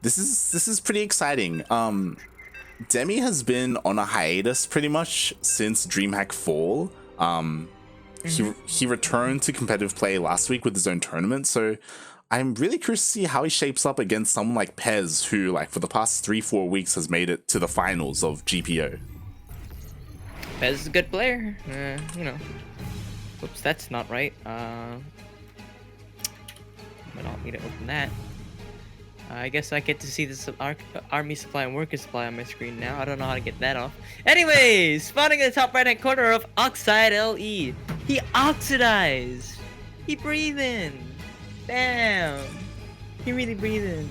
This is pretty exciting. Demi has been on a hiatus pretty much since DreamHack Fall. He returned to competitive play last week with his own tournament, so I'm really curious to see how he shapes up against someone like Pezz, who like for the past 3-4 weeks has made it to the finals of GPO. Pezz is a good player, you know. Whoops, that's not right. I don't need to open that. I guess I get to see this army supply and worker supply on my screen now. I don't know how to get that off. Anyways, spawning in the top right-hand corner of Oxide LE. He oxidized. He breathing. Damn. He really breathing.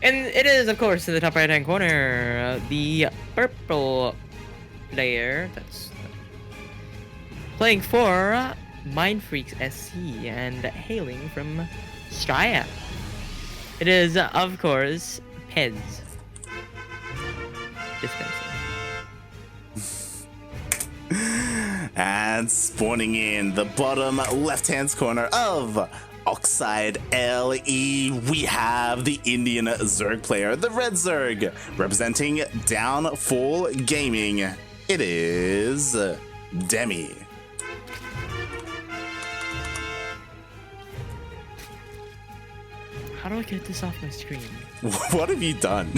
And it is, of course, in the top right-hand corner, the purple player that's playing for Mindfreaks SC and hailing from Straya. It is, of course, Pezz. Dispenser. And spawning in the bottom left-hand corner of Oxide LE, we have the Indian Zerg player, the Red Zerg, representing Downfall Gaming. It is Demi. How do I get this off my screen? What have you done?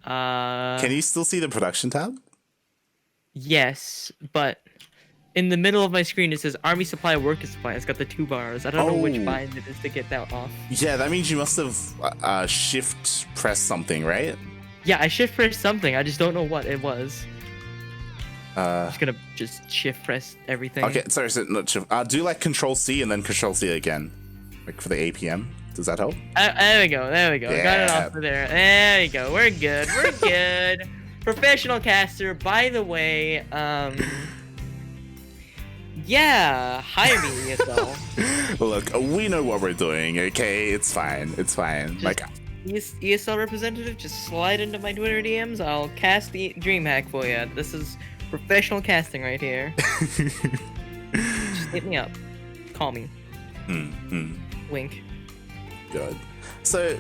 Can you still see the production tab? Yes, but in the middle of my screen it says Army Supply, Worker Supply. It's got the 2 bars. I don't know which bind it is to get that off. Yeah, that means you must have shift pressed something, right? Yeah, I shift pressed something. I just don't know what it was. I'm just gonna shift press everything. Okay, sorry, so not shift. Do like Control C and then Control C again, like for the APM. Does that help? There we go. There we go. Yeah. Got it off of there. There we go. We're good. We're good. Professional caster. By the way, yeah, hire me yourself. Look, we know what we're doing. Okay, it's fine. It's fine. Just like ESL representative, just slide into my Twitter DMs. I'll cast the DreamHack for you. This is professional casting right here. Just hit me up. Call me. Wink. Good. So,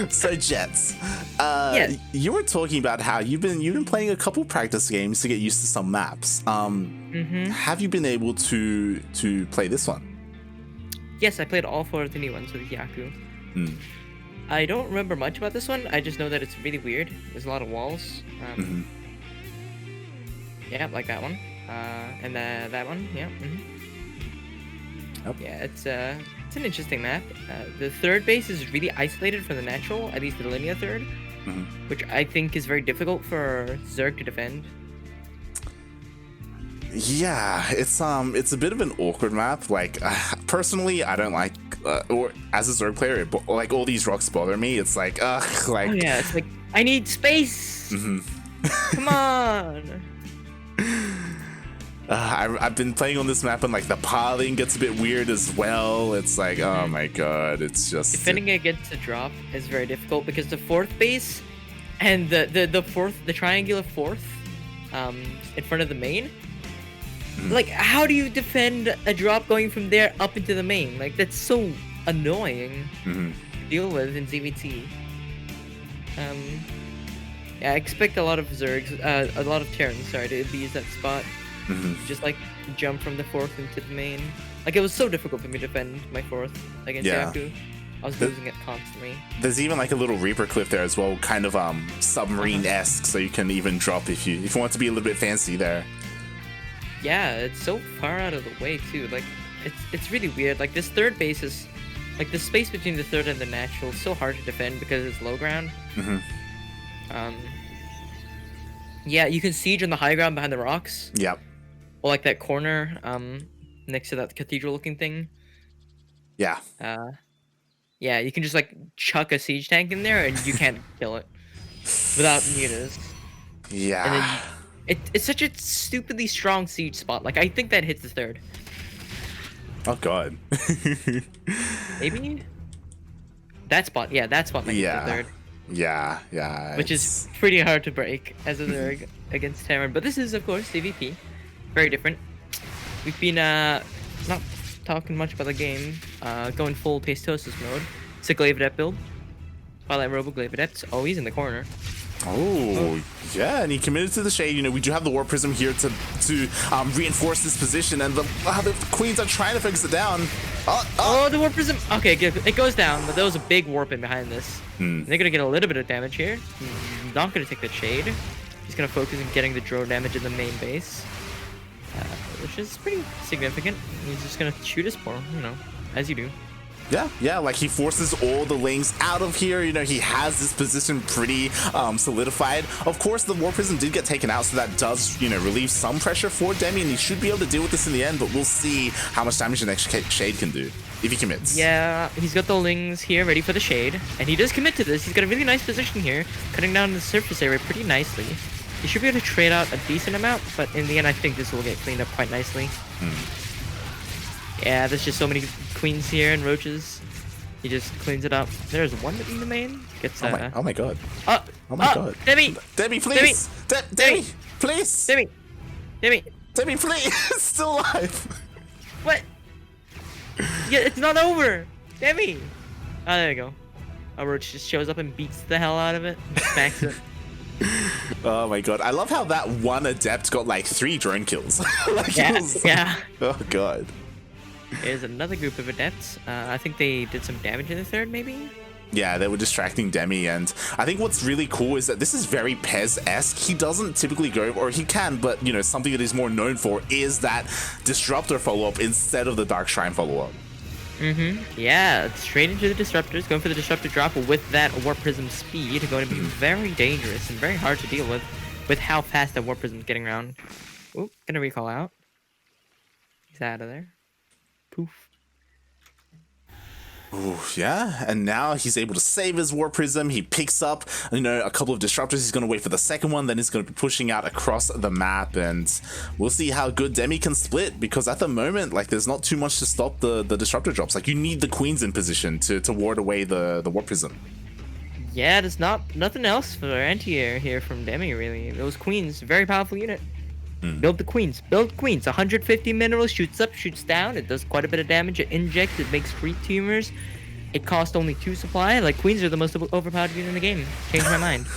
so Jets, Yes. you were talking about how you've been playing a couple practice games to get used to some maps. Have you been able to play this one? Yes, I played all 4 of the new ones with Yaku. I don't remember much about this one. I just know that it's really weird. There's a lot of walls. Yeah, like that one. And that one. Yeah. Yep. Yeah, it's an interesting map. The third base is really isolated from the natural, at least the linear third, which I think is very difficult for Zerg to defend. Yeah, it's a bit of an awkward map. Like, personally, I don't like, or as a Zerg player, like all these rocks bother me. It's like, like. Oh yeah, it's like I need space. Come on. I've been playing on this map and like the pathing gets a bit weird as well. It's like, oh my god, it's just defending against a drop is very difficult because the 4th base and the triangular 4th in front of the main. Like, how do you defend a drop going from there up into the main? Like, that's so annoying to deal with in ZVT. Yeah, I expect a lot of Zergs, a lot of Terrans, sorry, to use that spot. Just like jump from the 4th into the main. Like, it was so difficult for me to defend my 4th against Yaku. I was losing it constantly. There's even like a little Reaper cliff there as well, kind of submarine-esque, so you can even drop if you want to be a little bit fancy there. Yeah, it's so far out of the way too. Like, it's really weird. Like, this 3rd base is like the space between the 3rd and the natural is so hard to defend because it's low ground. Yeah, you can siege on the high ground behind the rocks. Yep. Or like that corner next to that cathedral looking thing. Yeah. Yeah, you can just like chuck a siege tank in there and you can't kill it without mutas. Yeah. And then it's such a stupidly strong siege spot. Like, I think that hits the 3rd. Oh god. Maybe that spot. Yeah, that spot might hit the 3rd. Yeah. Which is pretty hard to break as a Zerg against Terran. But this is, of course, CVP. Very different. we've been not talking much about the game. Going full Pastosis mode. It's a Glaive Adept build. Twilight Robo Glaive Adept. Oh, he's in the corner. Oh, yeah, and he committed to the shade. You know, we do have the Warp Prism here to reinforce this position, and the Queens are trying to fix it down. Oh, the Warp Prism. Okay, good. It goes down, but there was a big warp in behind this. They're gonna get a little bit of damage here. Not gonna take the shade. He's gonna focus on getting the drone damage in the main base, which is pretty significant. He's just gonna shoot his spore, you know, as you do. Yeah, like he forces all the Lings out of here. You know, he has this position pretty solidified. Of course, the Warp Prism did get taken out, so that does, you know, relieve some pressure for Demi, and he should be able to deal with this in the end, but we'll see how much damage the next shade can do if he commits. Yeah, he's got the Lings here ready for the shade, and he does commit to this. He's got a really nice position here, cutting down the surface area pretty nicely. He should be able to trade out a decent amount, but in the end, I think this will get cleaned up quite nicely. Yeah, there's just so many queens here and roaches. He just cleans it up. There's one in the main. Gets oh my god. Oh my god. Demi! Demi, please! Demi, please! Demi! Demi, please! Still alive! What? Yeah, it's not over! Demi! Oh, there you go. A roach just shows up and beats the hell out of it. Smacks it. Oh my god. I love how that one adept got like 3 drone kills. Like, yeah. Oh god. There's another group of adepts. I think they did some damage in the third, maybe? Yeah, they were distracting Demi, and I think what's really cool is that this is very Pezz-esque. He doesn't typically go, or he can, but, you know, something that he's more known for is that Disruptor follow-up instead of the Dark Shrine follow-up. Yeah, straight into the Disruptors, going for the Disruptor drop with that Warp Prism speed, going to be very dangerous and very hard to deal with how fast that Warp Prism is getting around. Oop, gonna recall out. He's out of there. Poof. Ooh, yeah, and now he's able to save his Warp Prism. He picks up, you know, a couple of Disruptors. He's going to wait for the second one, then he's going to be pushing out across the map, and we'll see how good Demi can split, because at the moment, like, there's not too much to stop the Disruptor drops. Like, you need the Queens in position to ward away the Warp Prism. Yeah, there's nothing else for anti-air here from Demi, really. Those Queens, very powerful unit. Build the Queens. Build Queens. 150 minerals, shoots up, shoots down. It does quite a bit of damage. It injects, it makes free tumors. It costs only 2 supply. Like, Queens are the most overpowered unit in the game. Changed my mind.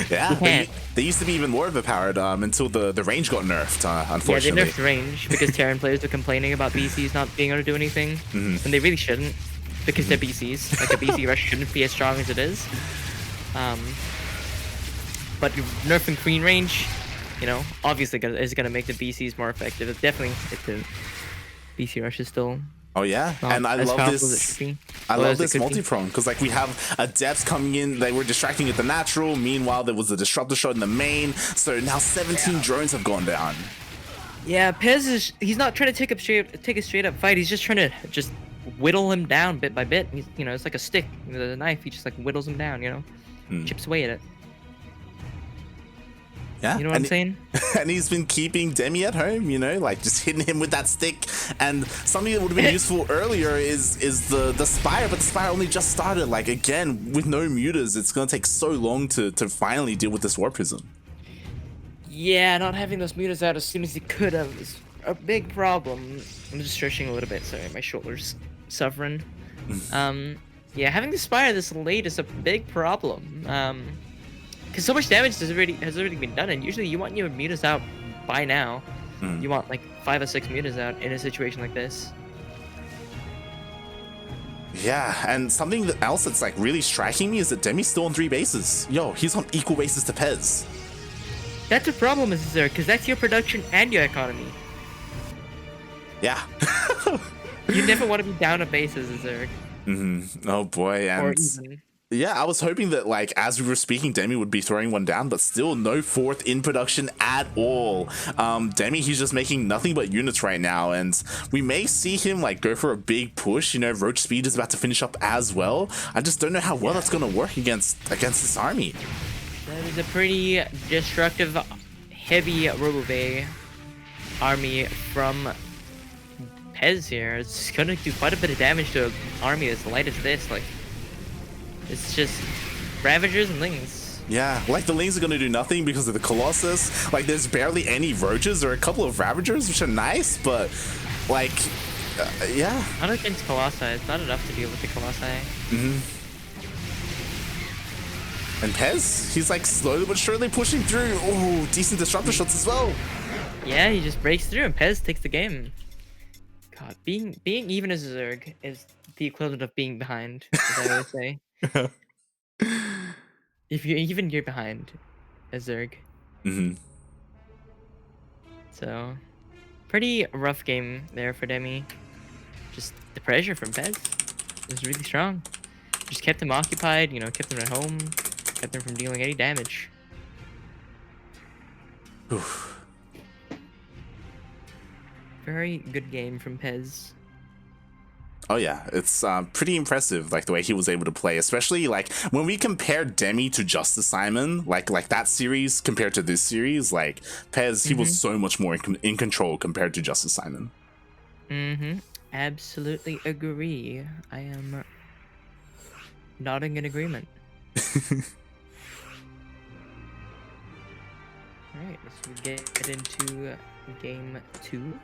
Yeah, they used to be even more overpowered until the range got nerfed, unfortunately. Yeah, they nerfed range because Terran players are complaining about BCs not being able to do anything. And they really shouldn't, because they're BCs. Like, a BC rush shouldn't be as strong as it is. But nerfing Queen range, you know, obviously is going to make the BCs more effective. It's definitely, the BC rush is still... Oh yeah, and I love this. I love this multi-prong, because like we have adepts coming in. They were distracting at the natural. Meanwhile, there was a Disruptor shot in the main. So now 17 drones have gone down. Yeah, Pezz he's not trying to take a straight up fight. He's just trying to whittle him down bit by bit. He's, you know, it's like a stick with a knife. He just like whittles him down. You know, chips away at it. Yeah, you know what I'm saying? And he's been keeping Demi at home, you know, like just hitting him with that stick. And something that would have been useful earlier is the Spire, but the Spire only just started. Like, again, with no mutas, it's going to take so long to finally deal with this Warp Prism. Yeah, not having those mutas out as soon as he could have is a big problem. I'm just stretching a little bit. Sorry, my shoulder's suffering. Yeah, having the Spire this late is a big problem. Because so much damage has already been done, and usually you want your mutas out by now. You want like 5 or 6 mutas out in a situation like this. Yeah, and something else that's like really striking me is that Demi's still on 3 bases. Yo, he's on equal bases to Pezz. That's a problem, Mrs. Zerg, because that's your production and your economy. Yeah. You never want to be down a base as a Zerg. Oh boy, and... Or even... Yeah, I was hoping that, like, as we were speaking, Demi would be throwing one down, but still no 4th in production at all. Demi, he's just making nothing but units right now, and we may see him, like, go for a big push. You know, Roach Speed is about to finish up as well. I just don't know how well that's going to work against this army. That is a pretty destructive, heavy Robobay army from Pezz here. It's going to do quite a bit of damage to an army as light as this, like... It's just Ravagers and Lings. Yeah, like the Lings are gonna do nothing because of the Colossus. Like there's barely any Roaches or a couple of Ravagers, which are nice, but like, yeah. Not against Colossi. It's not enough to deal with the Colossi. And Pezz, he's like slowly but surely pushing through. Oh, decent disruptor shots as well. Yeah, he just breaks through and Pezz takes the game. God, being even as a Zerg is the equivalent of being behind, as I always say. If you're behind a Zerg. So, pretty rough game there for Demi. Just the pressure from Pezz was really strong. Just kept him occupied, you know, kept him at home, kept him from dealing any damage. Oof. Very good game from Pezz. Oh yeah, it's pretty impressive, like the way he was able to play, especially like when we compare Demi to Justice Simon, like that series compared to this series, like Pezz, he was so much more in control compared to Justice Simon. Absolutely agree. I am nodding in agreement. Alright, let's get into game 2.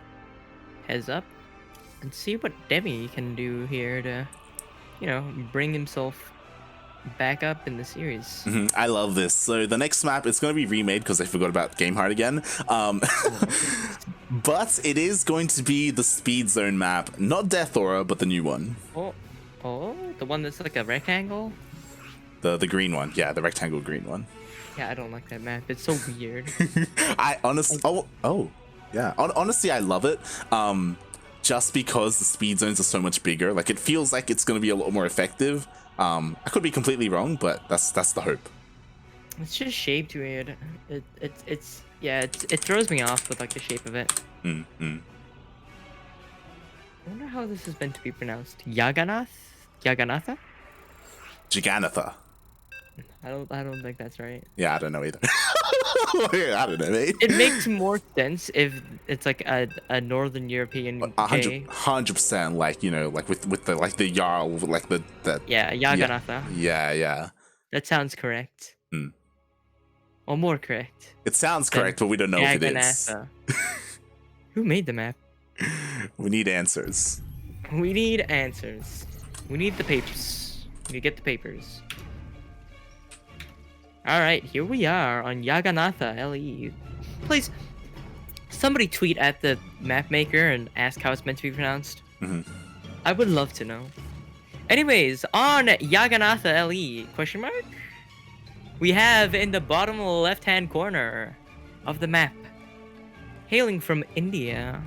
Heads up. And see what Demi can do here to, you know, bring himself back up in the series. I love this. So the next map, it's going to be remade because I forgot about Game Heart again. But it is going to be the Speed Zone map, not Death Aura, but the new one. Oh, the one that's like a rectangle? The green one, yeah, the rectangle green one. Yeah, I don't like that map. It's so weird. I honestly, honestly, I love it. Just because the speed zones are so much bigger, like it feels like it's going to be a lot more effective. I could be completely wrong, but that's the hope. It's just shaped weird. It throws me off with like the shape of it. I wonder how this is meant to be pronounced. Yaganatha? Jagannatha. I don't think that's right. Yeah, I don't know either. I don't know, mate. It makes more sense if it's like a Northern European. 100%, like, you know, like with the like the Jarl, like the yeah, Yaganatha. Yeah. That sounds correct. Or more correct. It sounds correct, but we don't know if it is. Who made the map? We need answers. We need answers. We need the papers. We need to get the papers. Alright, here we are on Yaganatha LE. Please, somebody tweet at the map maker and ask how it's meant to be pronounced. I would love to know. Anyways, on Yaganatha LE, question mark? We have in the bottom left-hand corner of the map, hailing from India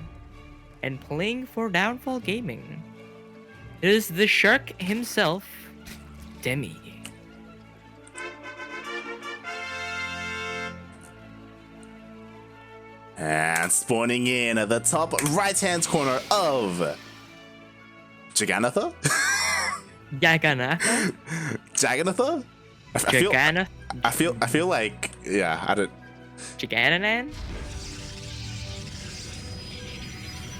and playing for Downfall Gaming, it is the shark himself, Demi. And spawning in at the top right-hand corner of Jagannatha? Yaganatha? Jagannatha? I feel like, yeah, I don't... Jagananan?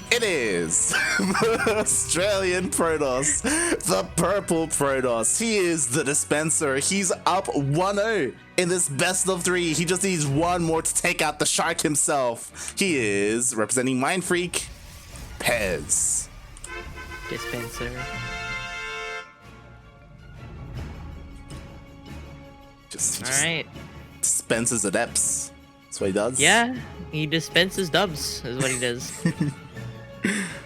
It is the Australian Protoss, the purple Protoss. He is the dispenser. He's up 1-0 in this best of 3. He just needs one more to take out the shark himself. He is representing Mind Freak, Pezz. Dispenser. Alright. Dispenses adepts. That's what he does. Yeah, he dispenses dubs, is what he does.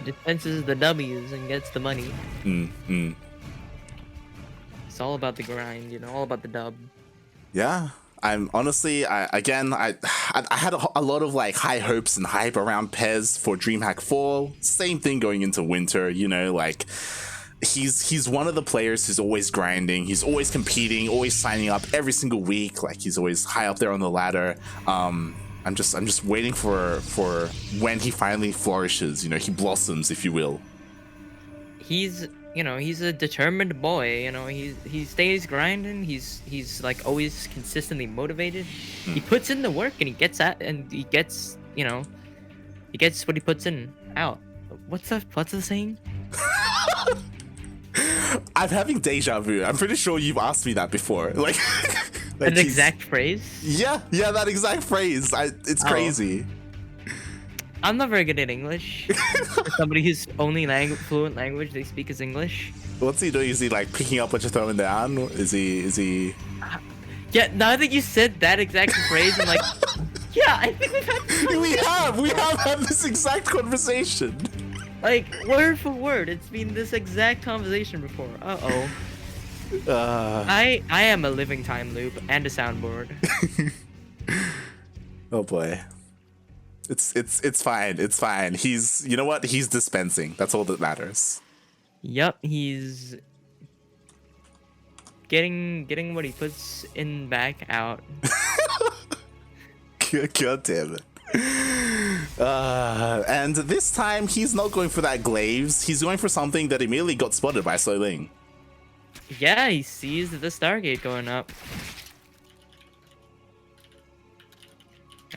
Dispenses the W's and gets the money. It's all about the grind, you know, all about the dub. Yeah, I'm honestly, I had a lot of like high hopes and hype around Pezz for DreamHack Fall. Same thing going into winter, you know, like he's one of the players who's always grinding. He's always competing, always signing up every single week. Like he's always high up there on the ladder. I'm just waiting for when he finally flourishes, you know, he blossoms, if you will. He's, you know, he's a determined boy, you know, he stays grinding, he's like always consistently motivated. He puts in the work and he gets he gets, you know, he gets what he puts in out. What's the saying? I'm having deja vu. I'm pretty sure you've asked me that before. Like Like An exact phrase? Yeah, that exact phrase. It's crazy. I'm not very good at English. For somebody whose only fluent language they speak is English. What's he doing? Is he like picking up what you're throwing down? Is he? Yeah, now that you said that exact phrase, I'm like, yeah, I think we've had this we have had this exact conversation. like word for word. It's been this exact conversation before. I am a living time loop and a soundboard. Oh boy. It's fine. It's fine. You know what? He's dispensing. That's all that matters. Yup, he's getting what he puts in back out. God damn it. And this time he's not going for that glaives. He's going for something that immediately got spotted by Sloling. Yeah, he sees the Stargate going up.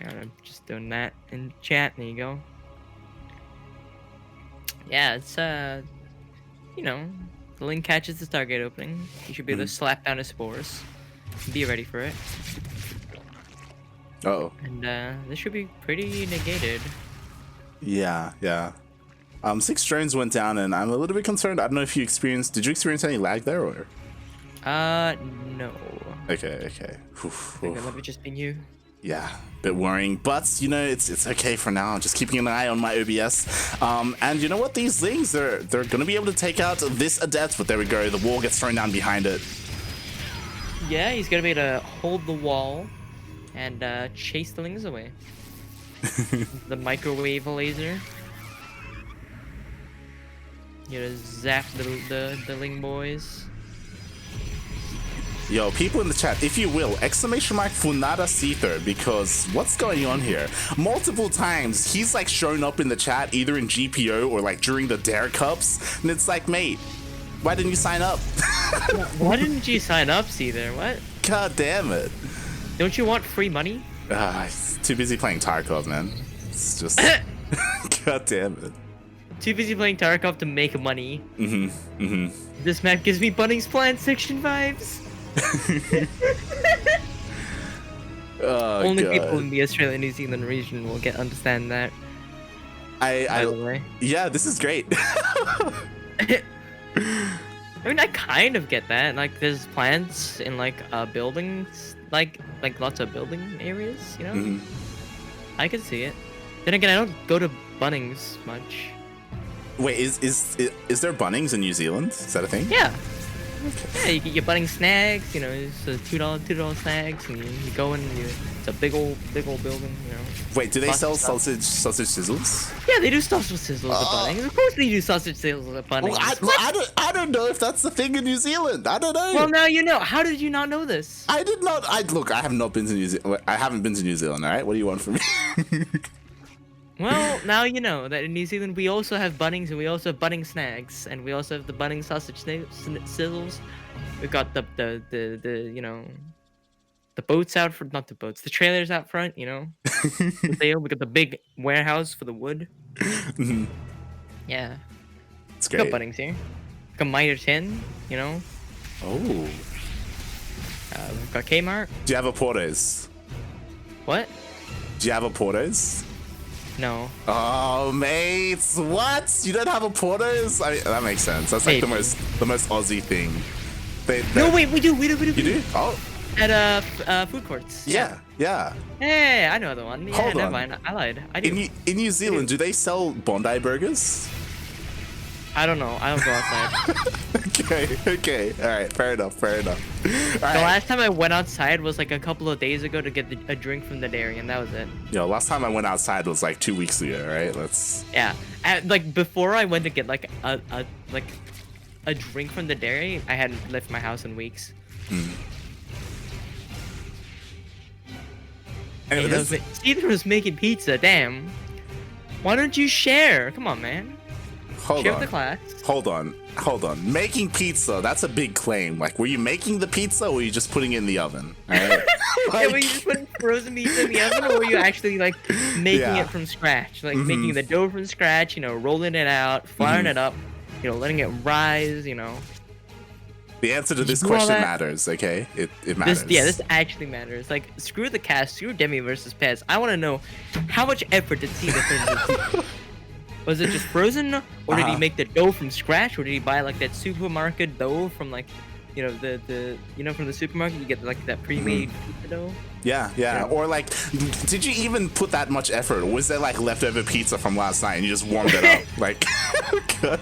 I'm just doing that in chat. There you go. Yeah, it's you know, the Link catches the Stargate opening. You should be able to slap down his spores. Be ready for it. Oh. And this should be pretty negated. Yeah. 6 drones went down, and I'm a little bit concerned. I don't know if you did you experience any lag there, or? No. Okay. Let me just ping you. Yeah, bit worrying, but you know, it's okay for now. Just keeping an eye on my OBS. And you know what? These things, they're gonna be able to take out this Adept, but there we go. The wall gets thrown down behind it. Yeah, he's gonna be able to hold the wall and chase the Lings away. The microwave laser. You know, zap the Ling boys. Yo, people in the chat, if you will, ! Funada Seether, because what's going on here? Multiple times, he's like shown up in the chat, either in GPO or like during the Dare Cups, and it's like, mate, why didn't you sign up? Why didn't you sign up, Seether? What? God damn it. Don't you want free money? He's too busy playing Tarkov, man. It's just... God damn it. Too busy playing Tarkov to make money. This map gives me Bunnings Plant Section vibes. Oh, Only God. people in the Australia New Zealand region will understand that. By the way. Yeah, this is great. I mean, I kind of get that. Like, there's plants in like buildings, like lots of building areas. You know, I can see it. Then again, I don't go to Bunnings much. Wait, is there Bunnings in New Zealand? Is that a thing? Yeah. Yeah, you get your Bunnings snags, you know, it's $2 snags, and you go in, it's a big old building, you know. Wait, do they sell sausage sizzles? Yeah, they do sausage sizzles at Bunnings. Of course they do sausage sizzles at Bunnings. Well, I don't know if that's the thing in New Zealand. I don't know. Well, now you know. How did you not know this? I did not. Look, I have not been to New Zealand. I haven't been to New Zealand, all right? What do you want from me? Well, now you know that in New Zealand we also have Bunnings, and we also have Bunnings snags, and we also have the Bunnings sausage sizzles. We've got the you know, the boats out for not the boats, the trailers out front, you know. We got the big warehouse for the wood. Yeah, it's great. We got Bunnings here. We got Mitre 10, you know. Oh. We've got Kmart. Do you have a Portos? What? Do you have a Portos? No. Oh, mates, what? You don't have a Portos? I mean, that makes sense. That's like the most Aussie thing. No, wait, we do. You do? Oh. At food courts. Yeah. Hey, I know the one. Yeah, Hold never on. mind. I lied. I do. In New Zealand, do they sell Bondi burgers? I don't know. I don't go outside. Okay. All right, fair enough. All right. The last time I went outside was like a couple of days ago to get a drink from the dairy, and that was it. Yo, last time I went outside was like 2 weeks ago, right? Yeah. Like before I went to get like a drink from the dairy, I hadn't left my house in weeks. Anyway, Either was making pizza. Damn. Why don't you share? Come on, man. Share with the class. Hold on. Making pizza, that's a big claim. Like, were you making the pizza or were you just putting it in the oven? All right? Yeah, were you just putting frozen pizza in the oven, or were you actually like making it from scratch? Like making the dough from scratch, you know, rolling it out, firing it up, you know, letting it rise, you know. The answer to this Do all question that? matters, okay? It matters. This actually matters. Like, screw the cast, screw Demi versus Pezz. I want to know how much effort did Caesar put into. Was it just frozen, or did he make the dough from scratch, or did he buy like that supermarket dough from like, you know, the from the supermarket? You get like that pre-made pizza dough. Yeah. Or like, did you even put that much effort? Or was there like leftover pizza from last night and you just warmed it up? Like, God.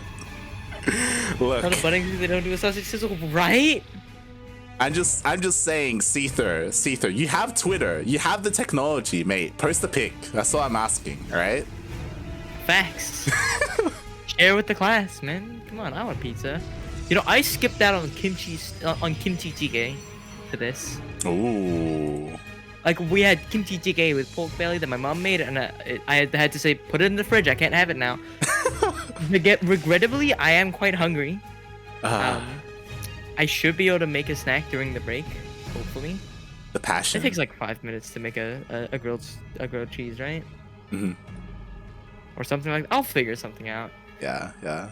Look. All the buttons they don't do a sausage sizzle, right? I'm just saying, Seether, you have Twitter, you have the technology, mate. Post a pic. That's all I'm asking, all right? Facts. Share with the class, man. Come on, I want pizza. You know, I skipped out on kimchi jjigae for this. Ooh. Like, we had kimchi jjigae with pork belly that my mom made, and I had to say, put it in the fridge. I can't have it now. Regrettably, I am quite hungry. I should be able to make a snack during the break, hopefully. The passion. It takes like 5 minutes to make a grilled cheese, right? Mm-hmm. Or something like that. I'll figure something out. Yeah.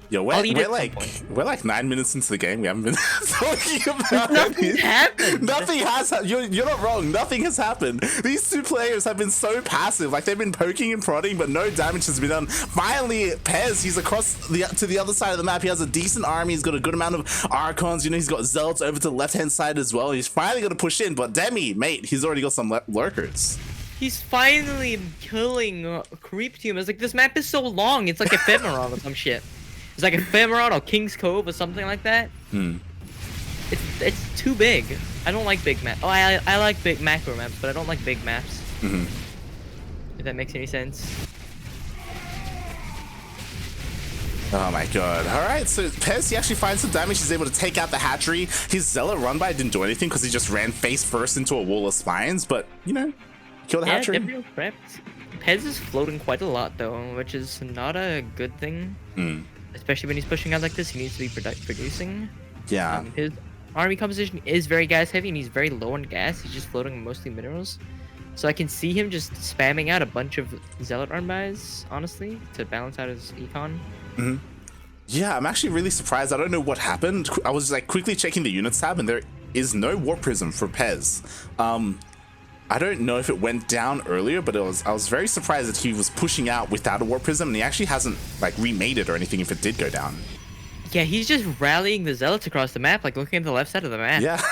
Yo, we're like 9 minutes into the game. We haven't been talking about Nothing happened. Nothing has. You're not wrong. Nothing has happened. These two players have been so passive. Like, they've been poking and prodding, but no damage has been done. Finally, Pezz, he's across to the other side of the map. He has a decent army. He's got a good amount of Archons. You know, he's got Zealots over to the left-hand side as well. He's finally going to push in, but Demi, mate, he's already got some lurkers. He's finally killing Creep Team. It's like, this map is so long. It's like Ephemeron or some shit. It's like Ephemeron or King's Cove or something like that. It's too big. I don't like big maps. Oh, I like big macro maps, but I don't like big maps. If that makes any sense. Oh my god. Alright, so Pezz, he actually finds some damage. He's able to take out the hatchery. His Zealot run by didn't do anything because he just ran face first into a wall of spines, but, you know, killed the hatchery. Demi prepped. Pezz is floating quite a lot, though, which is not a good thing. Especially when he's pushing out like this, he needs to be producing. Yeah. His army composition is very gas heavy, and he's very low on gas. He's just floating mostly minerals. So I can see him just spamming out a bunch of Zealot run bys, honestly, to balance out his econ. Yeah, I'm actually really surprised. I don't know what happened. I was like quickly checking the units tab, and there is no Warp Prism for Pezz. I don't know if it went down earlier, but I was very surprised that he was pushing out without a Warp Prism, and he actually hasn't like remade it or anything if it did go down. Yeah, he's just rallying the Zealots across the map, like looking at the left side of the map. Yeah.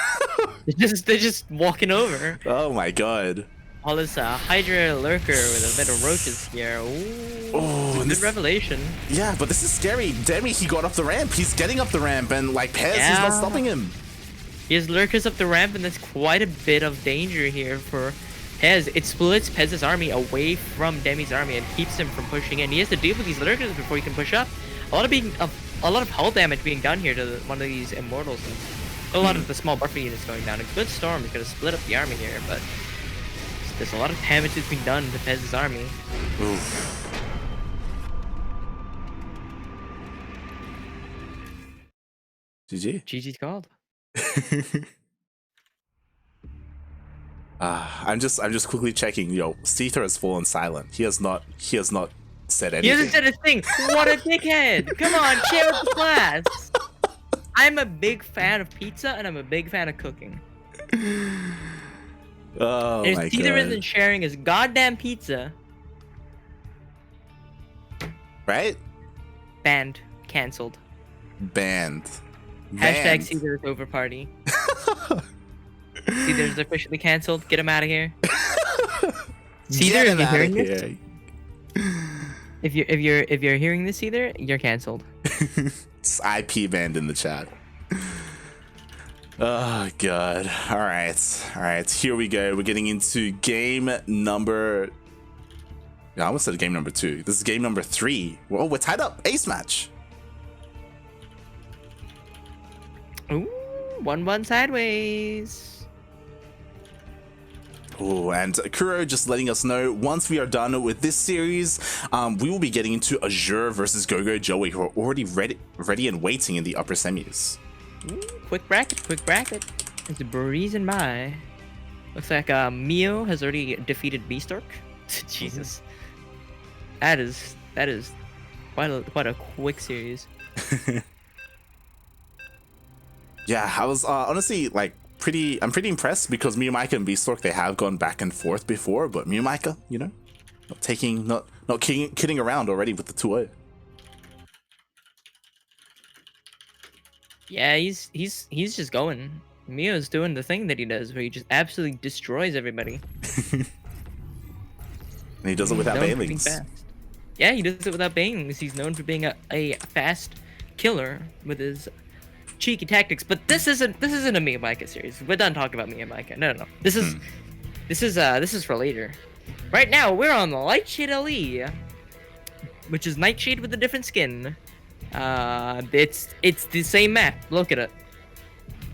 they're just walking over. Oh my god. All this Hydra Lurker with a bit of roaches here. Ooh, oh, good revelation. Yeah, but this is scary. Demi, he got up the ramp. He's getting up the ramp, and like Pezz, he's not stopping him. He has lurkers up the ramp, and that's quite a bit of danger here for Pezz. It splits Pezz's army away from Demi's army and keeps him from pushing in. He has to deal with these lurkers before he can push up. A lot of hull damage being done here to one of these immortals, and a lot of the small buffer units going down. A good storm is going to split up the army here, but there's a lot of damage that's been done to Pezz's army. Oof. GG. GG's called. I'm just quickly checking. Yo, Seether has fallen silent. He has not said anything. He hasn't said a thing. What a dickhead! Come on, share with the class. I'm a big fan of pizza, and I'm a big fan of cooking. Oh and my if Seether god. isn't sharing his goddamn pizza, right? banned, cancelled. Banned. Hashtag Seether is over party. Seether is officially cancelled. Get him out of here. Seether, if you're hearing this, if you're hearing this, Seether, you're cancelled. It's IP banned in the chat. Oh god. All right. Here we go. We're getting into game number. I almost said game number 2. This is game number 3. Well, we're tied up. Ace match. Ooh, 1-1 sideways. Oh, and Kuro just letting us know once we are done with this series, we will be getting into Azure versus Gogo Joey, who are already ready and waiting in the upper semis. Ooh, quick bracket. It's breezing by. Looks like Mio has already defeated Beastork. Jesus, that is quite a quick series. Yeah, I was honestly like I'm pretty impressed because Miyamika and Beastork, they have gone back and forth before, but Miyamika, you know, not kidding around already with the 2-0. Yeah, he's just going. Mio's doing the thing that he does, where he just absolutely destroys everybody. And he does it without Known for being banelings. fast. Yeah, he does it without banelings. He's known for being a fast killer with his cheeky tactics. But this isn't a Miyamika series. We're done talking about Miyamika. No. This is for later. Right now, we're on the Lightshade LE, which is Nightshade with a different skin. It's the same map. Look at it.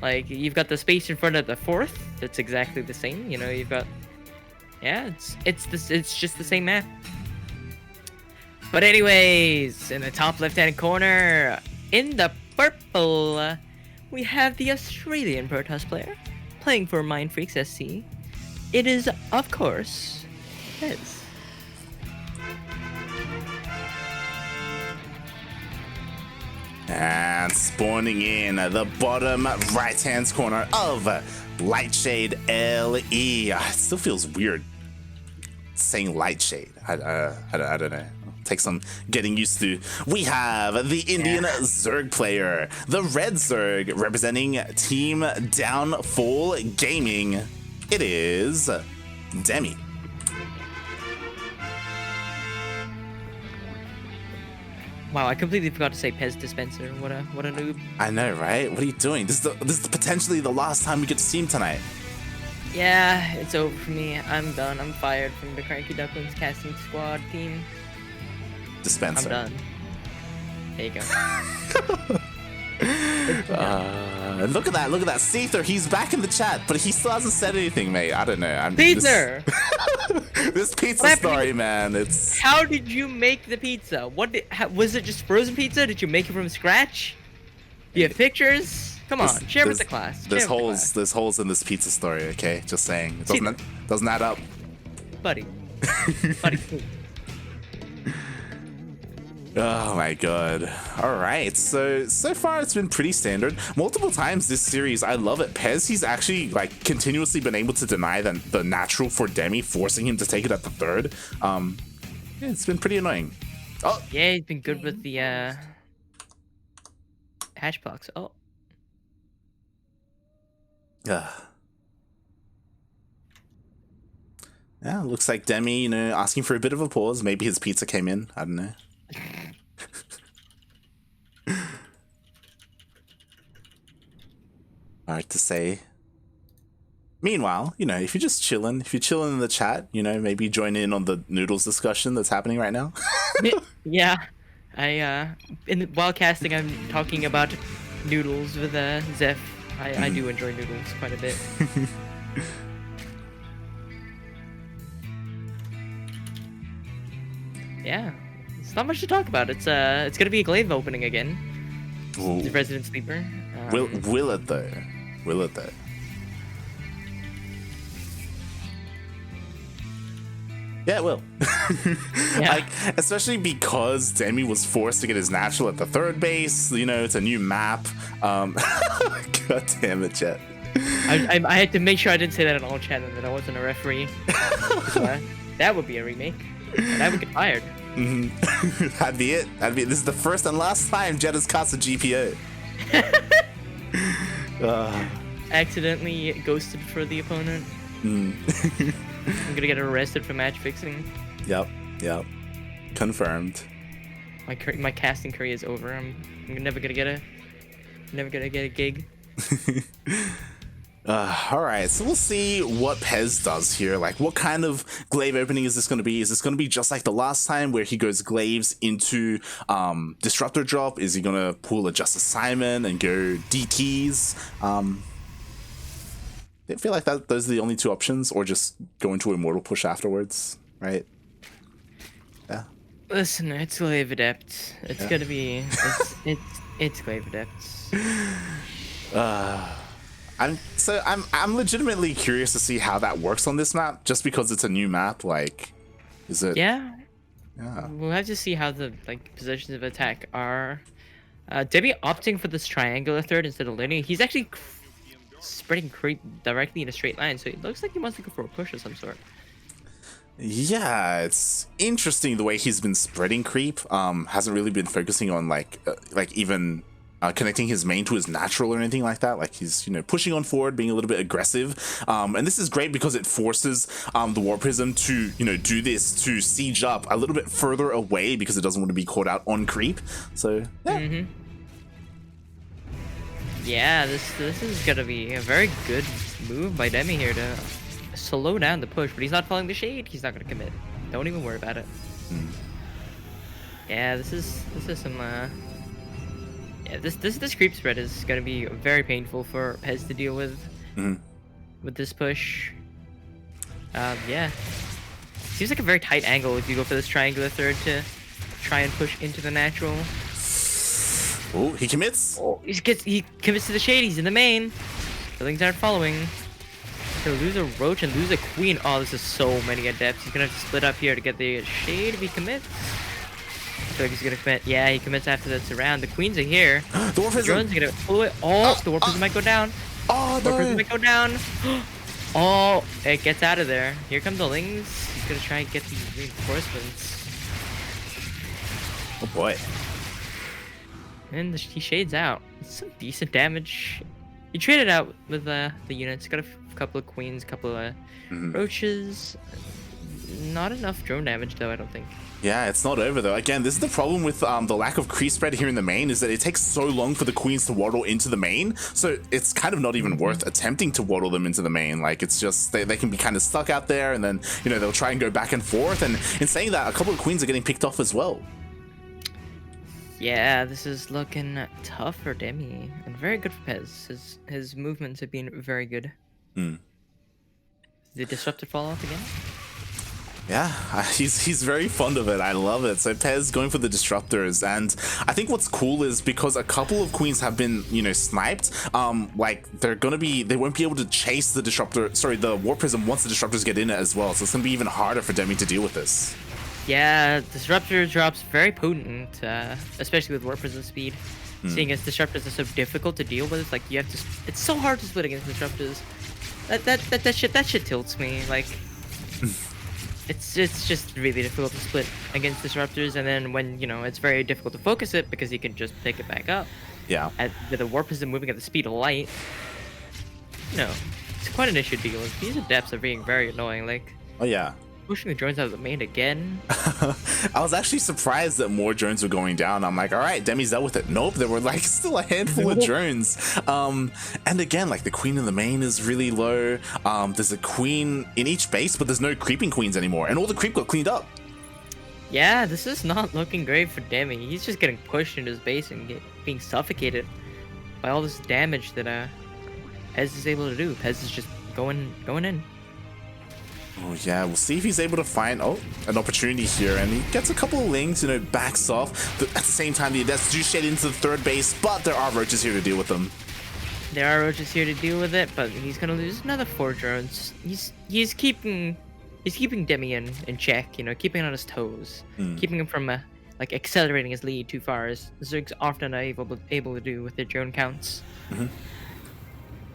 Like, you've got the space in front of the 4th. That's exactly the same. You know, you've got, yeah, it's just the same map. But anyways, in the top left-hand corner, in the purple, we have the Australian Protoss player playing for Mindfreaks SC. It is, of course, Pezz. And spawning in the bottom right-hand corner of Lightshade LE. It still feels weird saying Lightshade. I don't know. Take some getting used to. We have the Indian Zerg player, the Red Zerg, representing Team Downfall Gaming. It is Demi. Wow, I completely forgot to say Pezz dispenser. What a noob. I know, right? What are you doing? This is potentially the last time we get to see him tonight. Yeah, it's over for me. I'm done. I'm fired from the Cranky Ducklings casting squad team. Dispenser. I'm done. There you go. Look at that. Seether, he's back in the chat, but he still hasn't said anything, mate. I don't know. Pizza! This pizza story, man. It's. How did you make the pizza? Was it just frozen pizza? Did you make it from scratch? Do you have pictures? Come on, share with the class. There's holes in this pizza story. Okay, just saying. It doesn't add up, buddy. Oh my god. Alright, so far it's been pretty standard. Multiple times this series, I love it. Pezz, he's actually like continuously been able to deny the natural for Demi, forcing him to take it at the 3rd. Yeah, it's been pretty annoying. Oh yeah, he's been good with the hash blocks. Oh. Yeah, looks like Demi, you know, asking for a bit of a pause. Maybe his pizza came in. I don't know. Hard to say. Meanwhile, you know, if you're chilling in the chat, you know, maybe join in on the noodles discussion that's happening right now. Yeah, while casting, I'm talking about noodles with Zeph. I do enjoy noodles quite a bit. Yeah, it's not much to talk about. It's gonna be a glaive opening again. Ooh. It's a resident sleeper. Will it though? Will it though? Yeah, it will. Yeah. Like, especially because Demi was forced to get his natural at the 3rd base. You know, it's a new map. God damn it, Jet. I had to make sure I didn't say that in all chat and that I wasn't a referee. That would be a remake, and I would get fired. Mm-hmm. That'd be it. This is the first and last time Jet has cast a GPO. Accidentally ghosted for the opponent. I'm gonna get arrested for match fixing. Yep. Confirmed. My casting career is over. I'm never gonna get a gig. All right, so we'll see what Pezz does here. Like, what kind of glaive opening is this going to be? Is this going to be just like the last time where he goes glaives into disruptor drop? Is he going to pull a Justice Simon and go DTs? I feel like those are the only 2 options, or just go into Immortal push afterwards, right? Yeah. Listen, it's glaive adepts. It's gonna be it's glaive adepts. I'm legitimately curious to see how that works on this map, just because it's a new map. Like, is it? Yeah. We'll have to see how the positions of attack are. Demi opting for this triangular third instead of linear. He's actually spreading creep directly in a straight line, so it looks like he wants to go for a push of some sort. Yeah, it's interesting the way he's been spreading creep. Hasn't really been focusing on like even connecting his main to his natural or anything like that. Like he's, you know, pushing on forward, being a little bit aggressive. And this is great because it forces the War Prism to, you know, do this, to siege up a little bit further away because it doesn't want to be caught out on creep. So yeah. Yeah, this is gonna be a very good move by Demi here to slow down the push, but he's not following the shade. He's not gonna commit. Don't even worry about it. Yeah, this is some yeah, this creep spread is gonna be very painful for Pezz to deal with this push. Yeah, seems like a very tight angle if you go for this triangular third to try and push into the natural. Oh, he commits. Oh, he commits to the shade. He's in the main. Ducklings aren't following. He'll lose a roach and lose a queen. Oh, this is so many adepts. He's gonna have to split up here to get the shade if he commits. I feel like he's gonna commit. Yeah, he commits after that surround. The queens are here. The War Prism. Drone's gonna pull away. Oh, the War Prism might go down. Oh, no. War Prism might go down. Oh, it gets out of there. Here come the Lings. He's gonna try and get these reinforcements. Oh boy. And he shades out. It's some decent damage. He traded out with the units. Got a couple of queens, couple of roaches. Not enough drone damage though, I don't think. Yeah, it's not over though. Again, this is the problem with the lack of creep spread here in the main, is that it takes so long for the queens to waddle into the main. So it's kind of not even worth attempting to waddle them into the main. Like it's just, they can be kind of stuck out there, and then, you know, they'll try and go back and forth. And in saying that, a couple of queens are getting picked off as well. Yeah, this is looking tough for Demi, and very good for Pezz. His movements have been very good. Did the disruptor fall off again? Yeah, he's very fond of it. I love it. So Pezz going for the disruptors, and I think what's cool is because a couple of queens have been, you know, sniped. Like they won't be able to chase the disruptor. Sorry, the War Prism once the disruptors get in it as well. So it's gonna be even harder for Demi to deal with this. Yeah, disruptor drops very potent, especially with War Prism speed. Seeing as disruptors are so difficult to deal with, like you have to. It's so hard to split against disruptors. That shit tilts me. Like, it's just really difficult to split against disruptors, and then when, you know, it's very difficult to focus it because you can just pick it back up. Yeah. With a War Prism moving at the speed of light, you know, it's quite an issue to deal with. These adepts are being very annoying. Like. Oh yeah. Pushing the drones out of the main again. I was actually surprised that more drones were going down. I'm like, all right, Demi's dealt with it. Nope, there were like still a handful of drones. And again, like the queen in the main is really low. There's a queen in each base, but there's no creeping queens anymore, and all the creep got cleaned up. Yeah, this is not looking great for Demi. He's just getting pushed into his base and being suffocated by all this damage that Pezz is able to do. Pezz is just going in. Oh yeah, we'll see if he's able to find an opportunity here, and he gets a couple of lings, you know, backs off. But at the same time, the adepts do shed into the third base, but there are roaches here to deal with them. There are roaches here to deal with it, but he's gonna lose another 4 drones. He's keeping Demi in check, you know, keeping on his toes, keeping him from like accelerating his lead too far, as Zerg's often are able to do with their drone counts.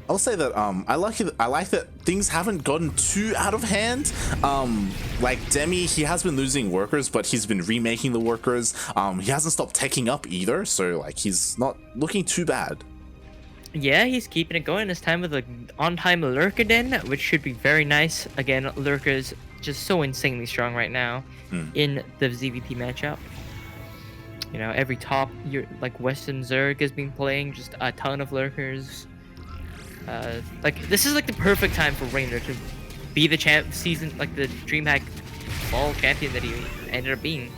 I'll say that I like that things haven't gotten too out of hand. Like Demi, he has been losing workers, but he's been remaking the workers. He hasn't stopped teching up either, so like he's not looking too bad. Yeah, he's keeping it going this time with an on-time lurker den, which should be very nice. Again, lurkers just so insanely strong right now in the ZVP matchup. You know, every top like Western Zerg has been playing just a ton of lurkers. Like this is like the perfect time for Rainer to be the season, like the DreamHack fall champion that he ended up being.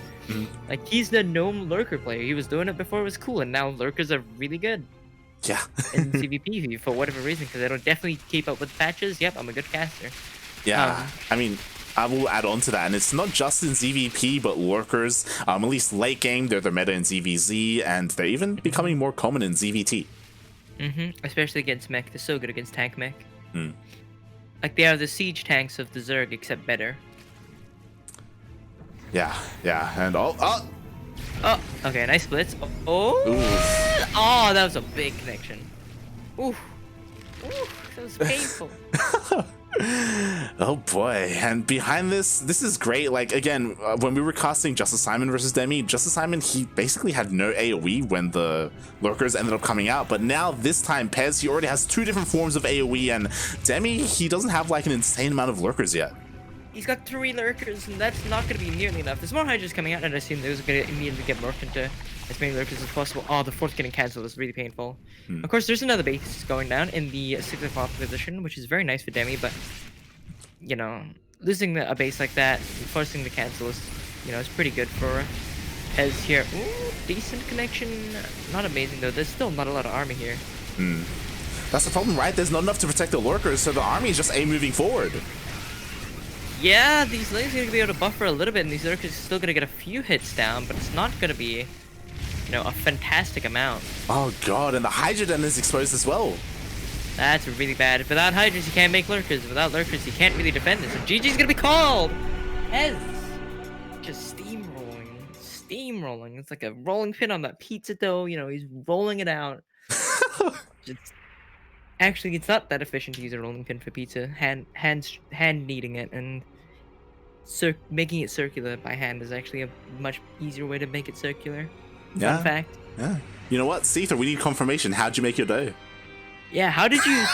Like he's the gnome lurker player. He was doing it before it was cool, and now lurkers are really good. Yeah. In CVP for whatever reason, because they don't definitely keep up with patches. Yep, I'm a good caster. Yeah, I mean, I will add on to that, and it's not just in ZVP, but lurkers. At least late game, they're the meta in ZVZ, and they're even becoming more common in ZVT. Especially against mech. They're so good against tank mech. Like they are the siege tanks of the Zerg, except better. Yeah, and oh, okay, nice splits. Oh, Oh, that was a big connection. Oof. Oof, that was painful. Oh boy, and behind this is great. Like, again, when we were casting Justice Simon versus Demi, Justice Simon, he basically had no AoE when the lurkers ended up coming out, but now this time Pezz, he already has 2 different forms of AoE, and Demi, he doesn't have like an insane amount of lurkers yet. He's got 3 lurkers, and that's not going to be nearly enough. There's more Hydras coming out, and I assume those are going to immediately get morphed into as many lurkers as possible. Oh, the 4th getting cancelled is really painful. Of course, there's another base going down in the 6th o'clock position, which is very nice for Demi, but, you know, losing a base like that, and forcing the cancel is, you know, is pretty good for Pezz here. Ooh, decent connection. Not amazing, though. There's still not a lot of army here. That's the problem, right? There's not enough to protect the lurkers, so the army is just moving forward. Yeah, these lanes are going to be able to buffer a little bit, and these lurkers are still going to get a few hits down, but it's not going to be, you know, a fantastic amount. Oh god, and the Hydra then is exposed as well. That's really bad. Without Hydras, you can't make lurkers. Without lurkers, you can't really defend this. And GG's going to be called! Pezz! Just steamrolling. Steamrolling. It's like a rolling pin on that pizza dough. You know, he's rolling it out. Just... Actually, it's not that efficient to use a rolling pin for pizza. Hand kneading it and making it circular by hand is actually a much easier way to make it circular. Fun fact. Yeah. You know what, Seether, we need confirmation. How'd you make your dough? Yeah, how did you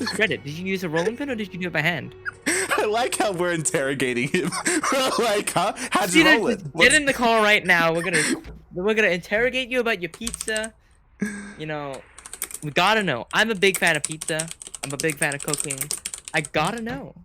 shred it? Did you use a rolling pin or did you do it by hand? I like how we're interrogating him. We're like, huh? How'd you roll it? Get in the call right now. We're gonna interrogate you about your pizza. You know, we gotta know. I'm a big fan of pizza. I'm a big fan of cooking. I gotta know.